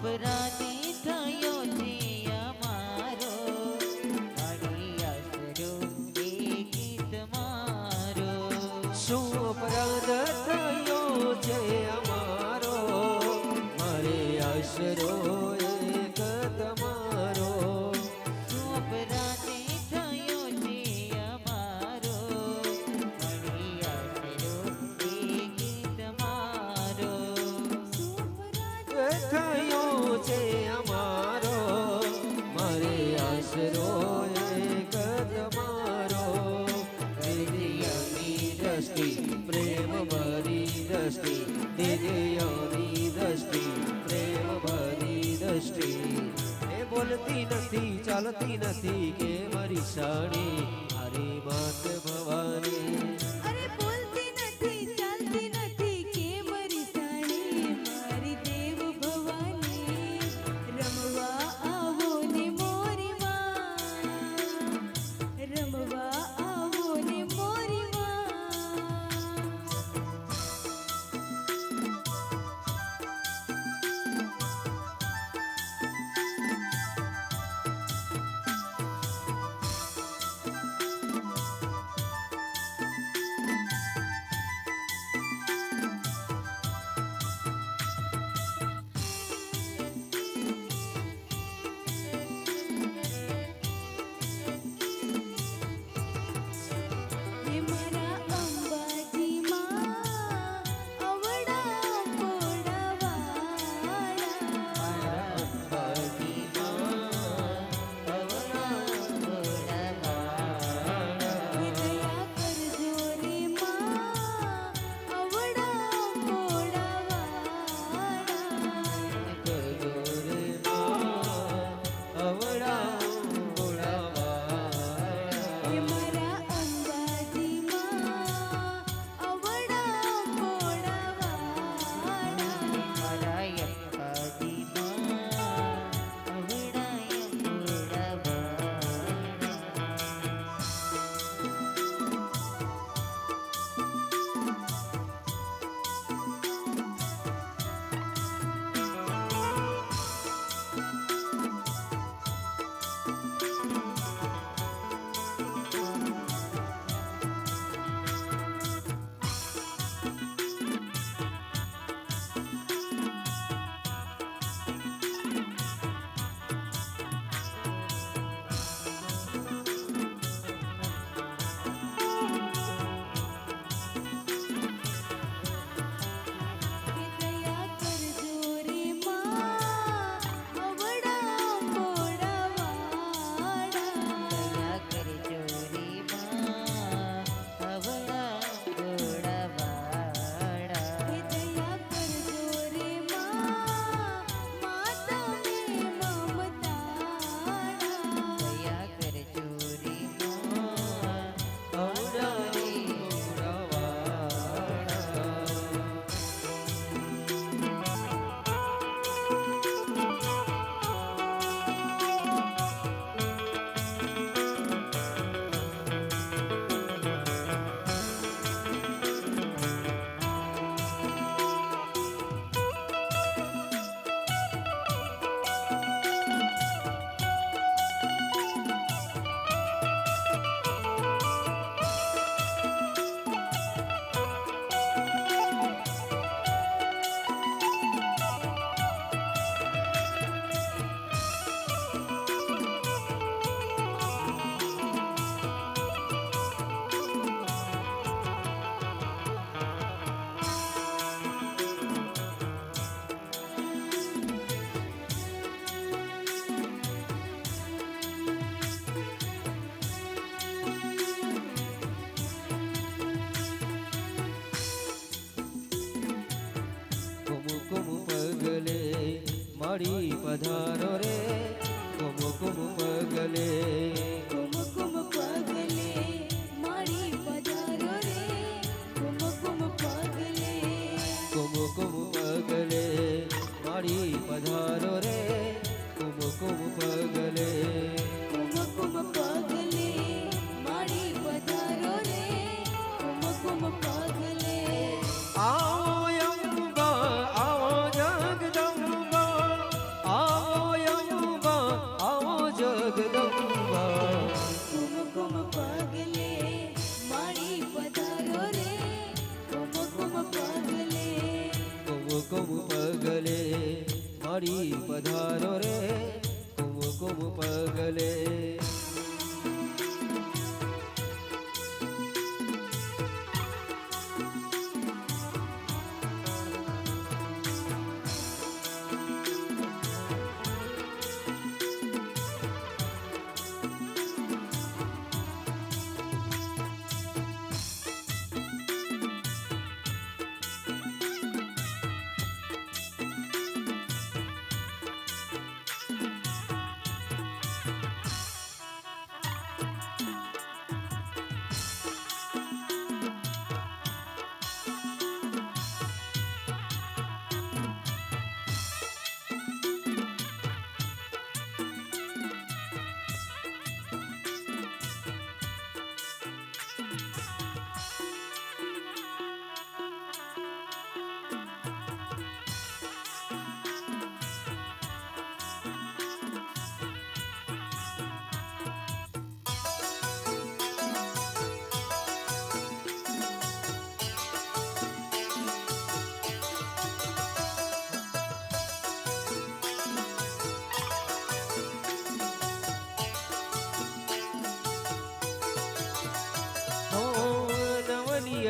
અપરાધી થયો છે અમારો, મારી આશરો એ ગીત મારો. શું અપરાધ થયો છે અમારો, મારે આશરો એક તમારો. શું અપરાધી થયો છે અમારો, મારી આશરો એ ગીત મારો. થયો છે અમારો, મારે આશરો એક તમારો. દિવ્યાની દ્રષ્ટિ પ્રેમ ભરી દ્રષ્ટિ, દિવ્યાની દ્રષ્ટિ પ્રેમ ભરી દ્રષ્ટિ. એ બોલતી નથી ચાલતી નથી કે મારી સાણી, મારી માત ભવાની. અરે બોલતી નથી ચાલતી નથી કે મારી સાણી, મારી દેવ ભવાની. રમવા આવો ને મોરી માં, રમવા આવો ને મોરી માં. હે મારા અંબાજી માં અવડા પોડાવાળા. હે દયા કરજો રે માં અવડા પોડાવાળા. હે મારા અંબાજી માં અવડા પોડાવાળા. હે દયા કરજો રે માં અવડા પોડાવાળા. હે દયા કરજો રે માં માતા ને મમતાળા. કુમકુમ પગલે મારી પધારો રે, કુમકુમ પગલે. કુમકુમ પગલે મારી પધારો રે, કુમકુમ પગલે. કુમકુમ પગલે મારી પધારો રે, કુમકુમ પગલે. કુમકુમ પગલે મારી પધારો રે, કુમકુમ પગલે. આવો અંબા આવો જગદંબા, પગલે મારી પધારો રે કુમકુમ પગલે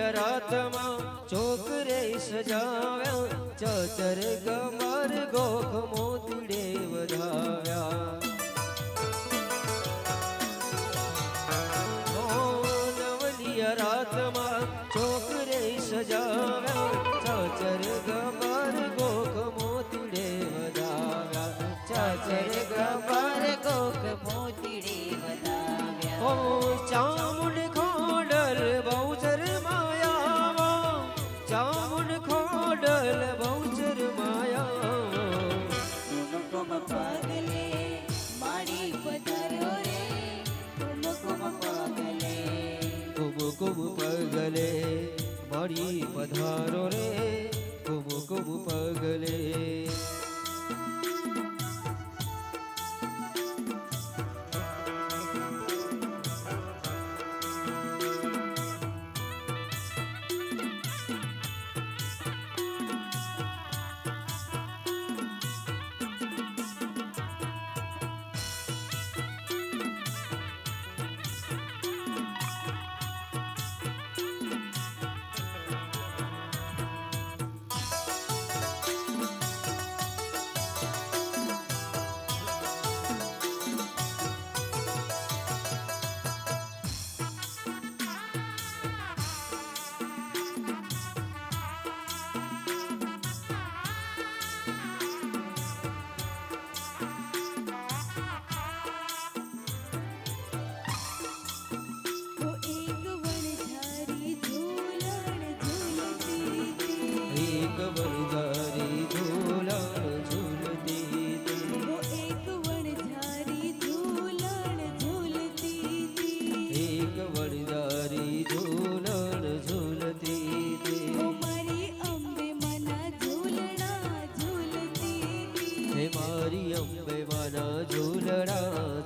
રાતમાં ચોકરે સજાવ્યા ચચર ગમર ગોખ મોતીડે વધાવ્યા નવલિયા રાતમાં ચોકરે સજાવ્યા ચચર ગમર ગોખ મોતીડે વધાવ્યા ચચર ગબર ગોખ મોતીડે વધાવ્યા ઓ ચામુંડ ખોડલ બહુચર માયા ચામુંડ ખોડલ બહુચર માયા કુમકુમ પગલે મારી પધારો રે કુમકુમ પગલે કુમકુમ પગલે મારી પધારો રે કુમકુમ પગલે વણઝારી ઝૂલણ ઝૂલતી એક વણઝારી ઝૂલણ ઝૂલતી એક વણઝારી ઝૂલણ ઝૂલતી મારી અંબે મના ઝૂલણા ઝૂલતી હે મારી અંબે માના ઝૂલણા